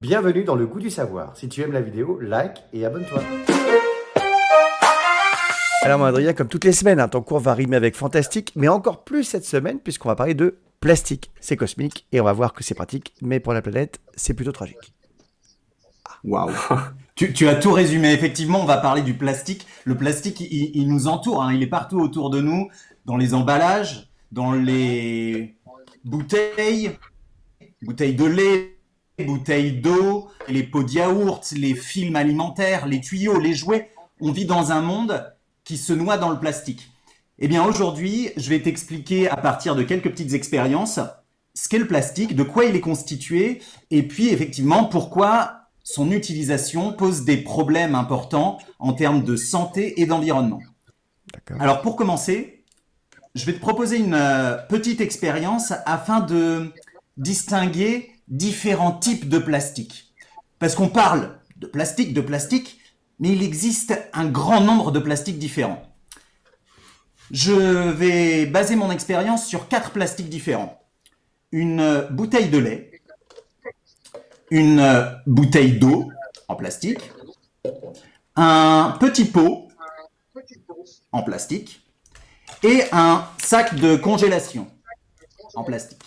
Bienvenue dans le goût du savoir. Si tu aimes la vidéo, like et abonne-toi. Alors mon Adrien, comme toutes les semaines, ton cours va rimer avec fantastique, mais encore plus cette semaine puisqu'on va parler de plastique. C'est cosmique et on va voir que c'est pratique, mais pour la planète, c'est plutôt tragique. Waouh. Tu as tout résumé. Effectivement, on va parler du plastique. Le plastique, il nous entoure, hein. Il est partout autour de nous, dans les emballages, dans les bouteilles de lait, bouteilles d'eau, les pots de yaourt, les films alimentaires, les tuyaux, les jouets. On vit dans un monde qui se noie dans le plastique. Eh bien, aujourd'hui, je vais t'expliquer à partir de quelques petites expériences ce qu'est le plastique, de quoi il est constitué, et puis effectivement pourquoi son utilisation pose des problèmes importants en termes de santé et d'environnement. Alors pour commencer, je vais te proposer une petite expérience afin de distinguer différents types de plastique. Parce qu'on parle de plastique, mais il existe un grand nombre de plastiques différents. Je vais baser mon expérience sur 4 plastiques différents. Une bouteille de lait, une bouteille d'eau en plastique, un petit pot en plastique et un sac de congélation en plastique.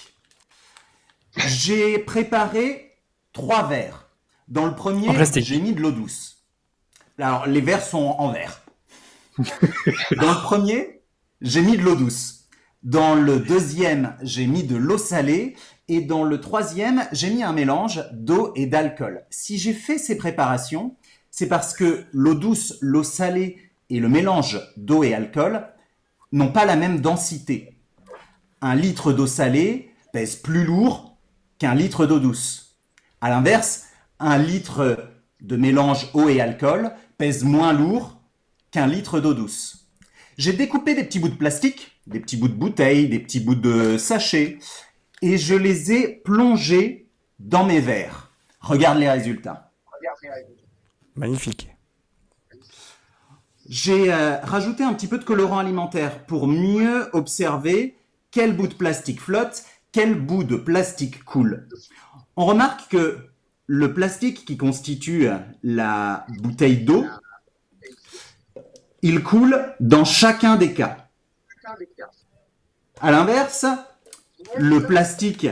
J'ai préparé 3 verres. Dans le premier, j'ai mis de l'eau douce. Alors, les verres sont en verre. Dans le premier, j'ai mis de l'eau douce. Dans le deuxième, j'ai mis de l'eau salée. Et dans le troisième, j'ai mis un mélange d'eau et d'alcool. Si j'ai fait ces préparations, c'est parce que l'eau douce, l'eau salée et le mélange d'eau et alcool n'ont pas la même densité. Un litre d'eau salée pèse plus lourd qu'un litre d'eau douce. À l'inverse, un litre de mélange eau et alcool pèse moins lourd qu'un litre d'eau douce. J'ai découpé des petits bouts de plastique, des petits bouts de bouteilles, des petits bouts de sachets, et je les ai plongés dans mes verres. Regarde les résultats. Magnifique. J'ai rajouté un petit peu de colorant alimentaire pour mieux observer quel bout de plastique flotte, quel bout de plastique coule. On remarque que le plastique qui constitue la bouteille d'eau, il coule dans chacun des cas. À l'inverse, le plastique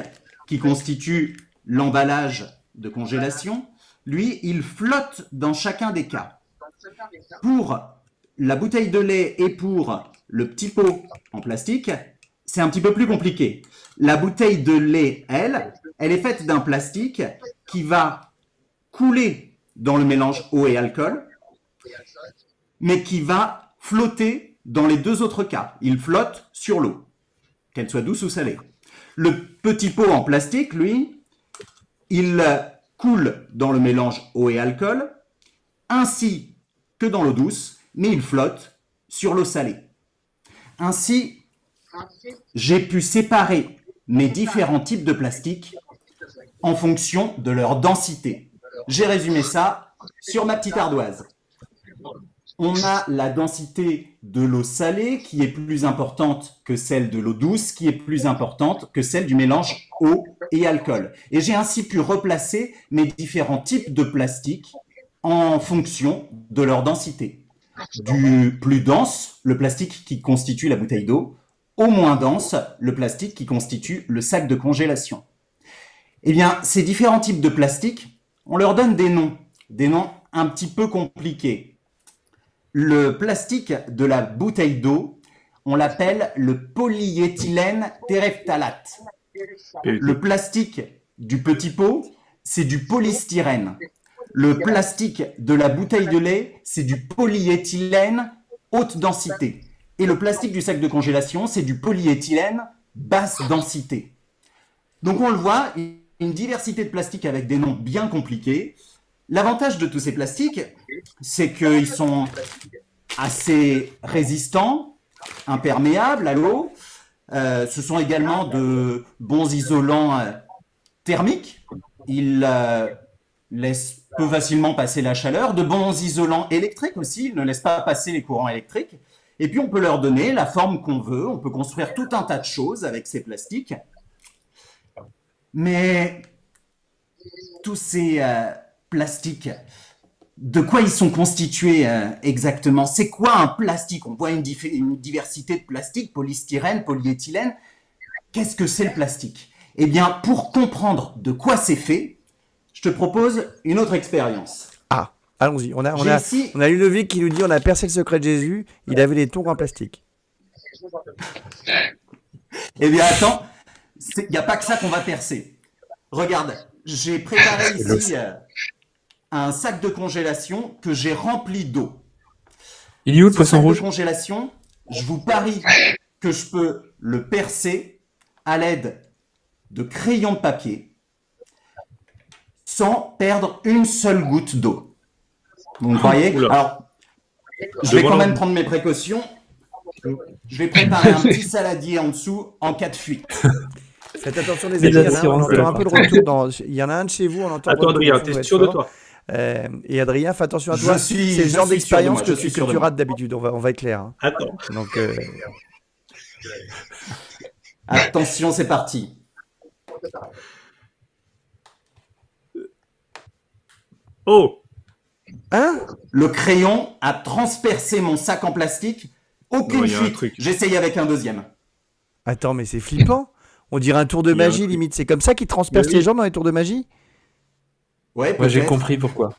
qui constitue l'emballage de congélation, lui, il flotte dans chacun des cas. Pour la bouteille de lait et pour le petit pot en plastique, c'est un petit peu plus compliqué. La bouteille de lait, elle est faite d'un plastique qui va couler dans le mélange eau et alcool, mais qui va flotter dans les 2 autres cas. Il flotte sur l'eau, qu'elle soit douce ou salée. Le petit pot en plastique, lui, il coule dans le mélange eau et alcool, ainsi que dans l'eau douce, mais il flotte sur l'eau salée. Ainsi, j'ai pu séparer mes différents types de plastique en fonction de leur densité. J'ai résumé ça sur ma petite ardoise. On a la densité de l'eau salée qui est plus importante que celle de l'eau douce, qui est plus importante que celle du mélange eau et alcool. Et j'ai ainsi pu replacer mes différents types de plastique en fonction de leur densité. Du plus dense, le plastique qui constitue la bouteille d'eau, au moins dense, le plastique qui constitue le sac de congélation. Eh bien, ces différents types de plastique, on leur donne des noms un petit peu compliqués. Le plastique de la bouteille d'eau, on l'appelle le polyéthylène terephthalate. Le plastique du petit pot, c'est du polystyrène. Le plastique de la bouteille de lait, c'est du polyéthylène haute densité. Et le plastique du sac de congélation, c'est du polyéthylène basse densité. Donc on le voit, une diversité de plastiques avec des noms bien compliqués. L'avantage de tous ces plastiques, c'est qu'ils sont assez résistants, imperméables à l'eau. Ce sont également de bons isolants thermiques. Ils laissent peu facilement passer la chaleur. De bons isolants électriques aussi, ils ne laissent pas passer les courants électriques. Et puis on peut leur donner la forme qu'on veut. On peut construire tout un tas de choses avec ces plastiques. Mais tous ces plastiques, de quoi ils sont constitués exactement? C'est quoi un plastique? On voit une diversité de plastiques, polystyrène, polyéthylène. Qu'est-ce que c'est le plastique? Eh bien, pour comprendre de quoi c'est fait, je te propose une autre expérience. Ah, allons-y. On Ici... a Ludovic qui nous dit on a percé le secret de Jésus, il avait des tours en plastique. Eh bien, attends, il n'y a pas que ça qu'on va percer. Regarde, j'ai préparé ici un sac de congélation que j'ai rempli d'eau. Il est où le poisson rouge? De congélation, je vous parie que je peux le percer à l'aide de crayons de papier sans perdre une seule goutte d'eau. Vous me croyez? Alors, je vais quand même prendre mes précautions. Je vais préparer un petit saladier en dessous en cas de fuite. Faites attention les amis, on entend un peu de retour. Il y en a un de chez vous, on entend. Attends Adrien, t'es sûr de toi? Et Adrien, fais attention à toi. C'est le genre d'expérience que tu rates d'habitude. On va être clair. Hein. Attends. Donc, attention, c'est parti. Oh! Hein? Le crayon a transpercé mon sac en plastique. Aucune fuite. J'essaye avec un deuxième. Attends, mais c'est flippant. On dirait un tour de magie, limite. C'est comme ça qu'ils transpercent les gens dans les tours de magie? Ouais, moi j'ai compris pourquoi.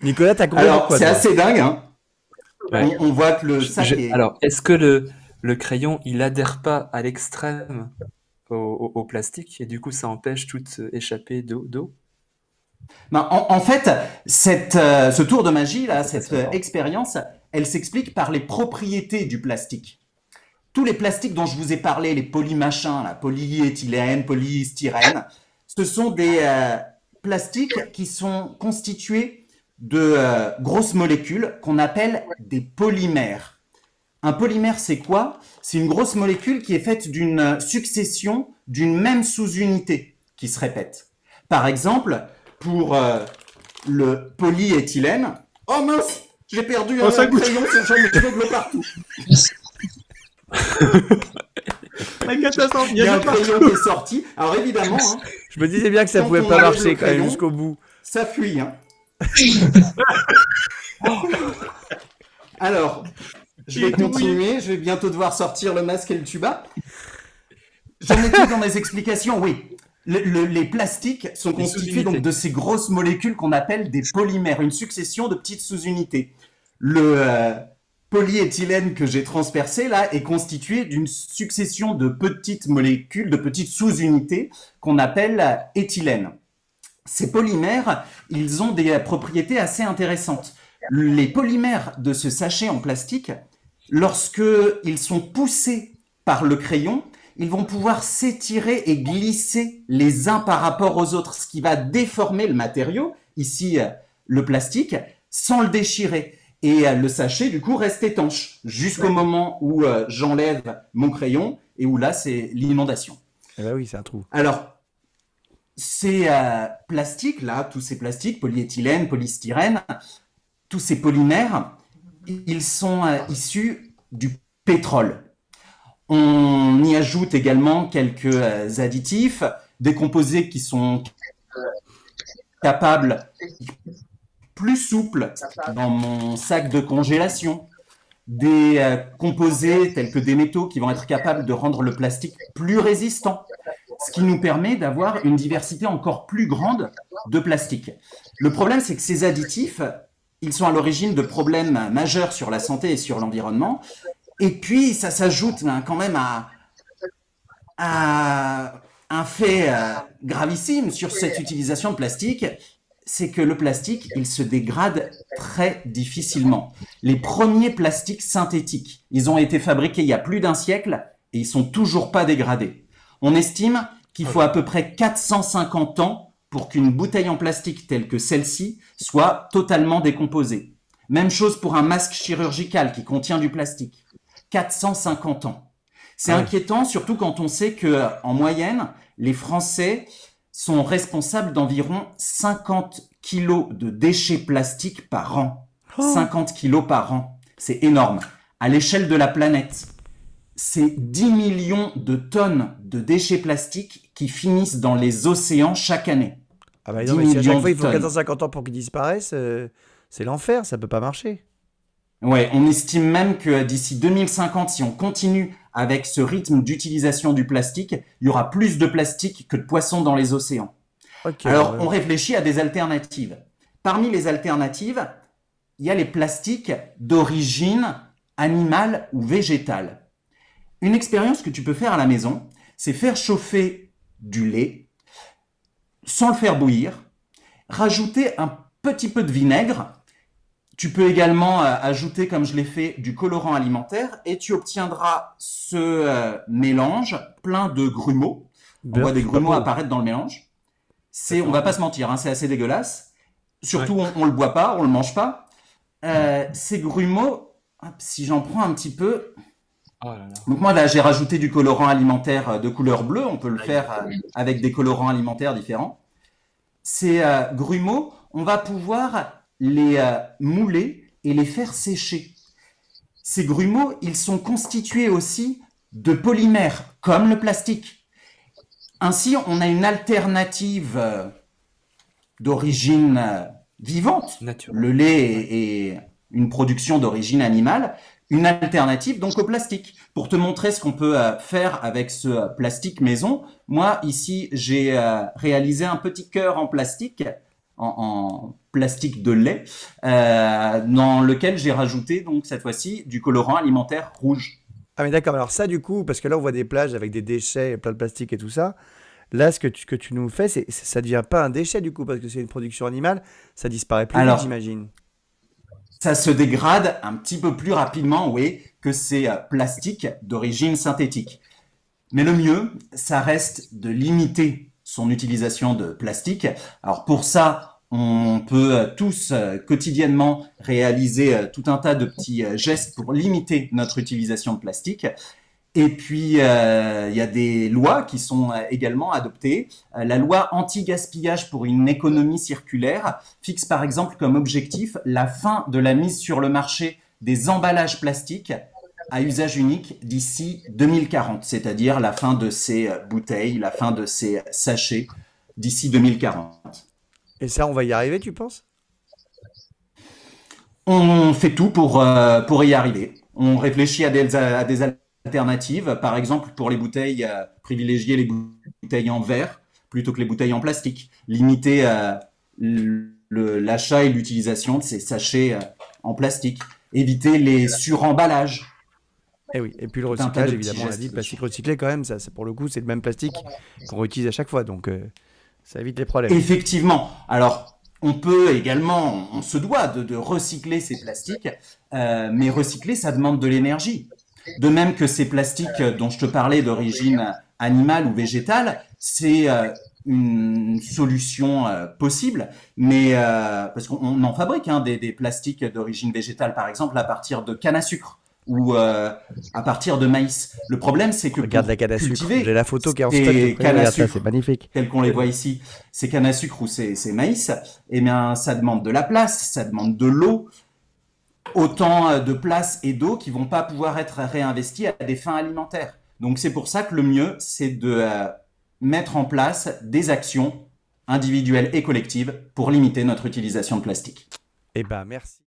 Nicolas, t'as compris pourquoi? C'est assez dingue. Hein. Ouais. On voit que le sac est... Alors, est-ce que le crayon, il adhère pas à l'extrême au plastique et du coup, ça empêche toute échappée d'eau? En fait, ce tour de magie, là, cette expérience, elle s'explique par les propriétés du plastique. Tous les plastiques dont je vous ai parlé, les polymachins, là, polyéthylène, polystyrène, ce sont des plastiques qui sont constitués de grosses molécules qu'on appelle des polymères. Un polymère, c'est quoi? C'est une grosse molécule qui est faite d'une succession d'une même sous-unité qui se répète. Par exemple, pour le polyéthylène... Oh mince! J'ai perdu un crayon, j'en ai de l'eau partout. Il y a un crayon qui est sorti. Alors évidemment... Hein, je me disais bien que ça pouvait pas marcher quand même jusqu'au bout. Ça fuit. Hein. Alors, je vais continuer. Je vais bientôt devoir sortir le masque et le tuba. J'en étais dans mes explications, oui. Les plastiques sont constitués donc de ces grosses molécules qu'on appelle des polymères, une succession de petites sous-unités. Le polyéthylène que j'ai transpercé là est constitué d'une succession de petites molécules, de petites sous-unités qu'on appelle éthylène. Ces polymères, ils ont des propriétés assez intéressantes. Les polymères de ce sachet en plastique, lorsqu'ils sont poussés par le crayon, ils vont pouvoir s'étirer et glisser les uns par rapport aux autres, ce qui va déformer le matériau, ici le plastique, sans le déchirer. Et le sachet, du coup, reste étanche jusqu'au moment où j'enlève mon crayon et où là, c'est l'inondation. Eh ben oui, c'est un trou. Alors, ces plastiques, là, tous ces plastiques, polyéthylène, polystyrène, tous ces polymères, ils sont issus du pétrole. On y ajoute également quelques additifs, des composés qui sont capables, plus souples dans mon sac de congélation, des composés tels que des métaux qui vont être capables de rendre le plastique plus résistant, ce qui nous permet d'avoir une diversité encore plus grande de plastique. Le problème, c'est que ces additifs, ils sont à l'origine de problèmes majeurs sur la santé et sur l'environnement. Et puis, ça s'ajoute quand même à un fait gravissime sur cette utilisation de plastique, c'est que le plastique, il se dégrade très difficilement. Les premiers plastiques synthétiques, ils ont été fabriqués il y a plus d'1 siècle et ils sont toujours pas dégradés. On estime qu'il faut à peu près 450 ans pour qu'une bouteille en plastique telle que celle-ci soit totalement décomposée. Même chose pour un masque chirurgical qui contient du plastique. 450 ans. C'est inquiétant, surtout quand on sait que, en moyenne, les Français sont responsables d'environ 50 kilos de déchets plastiques par an. 50 kilos par an. C'est énorme. À l'échelle de la planète, c'est 10 millions de tonnes de déchets plastiques qui finissent dans les océans chaque année. Ah bah 10 non, mais si à chaque millions fois de il faut tonnes. 450 ans pour qu'ils disparaissent, c'est l'enfer, ça peut pas marcher. Ouais, on estime même que d'ici 2050, si on continue avec ce rythme d'utilisation du plastique, il y aura plus de plastique que de poissons dans les océans. Ok, Alors, on réfléchit à des alternatives. Parmi les alternatives, il y a les plastiques d'origine animale ou végétale. Une expérience que tu peux faire à la maison, c'est faire chauffer du lait sans le faire bouillir, rajouter un petit peu de vinaigre. Tu peux également ajouter, comme je l'ai fait, du colorant alimentaire et tu obtiendras ce mélange plein de grumeaux. On voit beurre, des c'est pas grumeaux beau. apparaître dans le mélange. Ça fait On va pas envie. se mentir, hein, c'est assez dégueulasse. Ouais. Surtout, on le boit pas, on le mange pas. Ces grumeaux, hop, si j'en prends un petit peu. Oh là là. Donc moi là, j'ai rajouté du colorant alimentaire de couleur bleue. On peut le faire avec des colorants alimentaires différents. Ces grumeaux, on va pouvoir les mouler et les faire sécher. Ces grumeaux, ils sont constitués aussi de polymères, comme le plastique. Ainsi, on a une alternative d'origine vivante. Naturel. Le lait Ouais. est une production d'origine animale. Une alternative donc au plastique. Pour te montrer ce qu'on peut faire avec ce plastique maison, moi ici j'ai réalisé un petit cœur en plastique, en plastique de lait, dans lequel j'ai rajouté donc cette fois-ci du colorant alimentaire rouge. Ah mais d'accord, alors ça du coup, parce que là on voit des plages avec des déchets, plein de plastique et tout ça. Là, ce que tu nous fais, ça devient pas un déchet du coup, parce que c'est une production animale, ça disparaît plus vite, Alors, j'imagine. ça se dégrade un petit peu plus rapidement, oui, que ces plastiques d'origine synthétique. Mais le mieux, ça reste de limiter son utilisation de plastique. Alors pour ça, on peut tous quotidiennement réaliser tout un tas de petits gestes pour limiter notre utilisation de plastique. Et puis, il y a des lois qui sont également adoptées. La loi anti-gaspillage pour une économie circulaire fixe par exemple comme objectif la fin de la mise sur le marché des emballages plastiques à usage unique d'ici 2040, c'est-à-dire la fin de ces bouteilles, la fin de ces sachets d'ici 2040. Et ça, on va y arriver, tu penses? On fait tout pour y arriver. On réfléchit à des alternatives, par exemple pour les bouteilles, privilégier les bouteilles en verre plutôt que les bouteilles en plastique, limiter l'achat et l'utilisation de ces sachets en plastique, éviter les suremballages, Eh oui, et puis le tout un tas recyclage, de petits évidemment, on l'a dit, gestes le dessus. plastique recyclé quand même, ça, pour le coup, c'est le même plastique qu'on réutilise à chaque fois, donc ça évite les problèmes. Effectivement. Alors, on peut également, on se doit de recycler ces plastiques, mais recycler, ça demande de l'énergie. De même que ces plastiques dont je te parlais d'origine animale ou végétale, c'est une solution possible, mais parce qu'on en fabrique hein, des plastiques d'origine végétale, par exemple à partir de canne à sucre ou à partir de maïs. Le problème, c'est que Regarde pour la canne à sucre, j'ai cultiver la photo qui est en stock de ces près, cannes à regarde ça, c'est sucre magnifique. tels qu'on les voit ici, ces cannes à sucre ou ces maïs, eh bien, ça demande de la place, ça demande de l'eau, autant de place et d'eau qui vont pas pouvoir être réinvestis à des fins alimentaires. Donc c'est pour ça que le mieux, c'est de mettre en place des actions individuelles et collectives pour limiter notre utilisation de plastique. Eh ben, merci.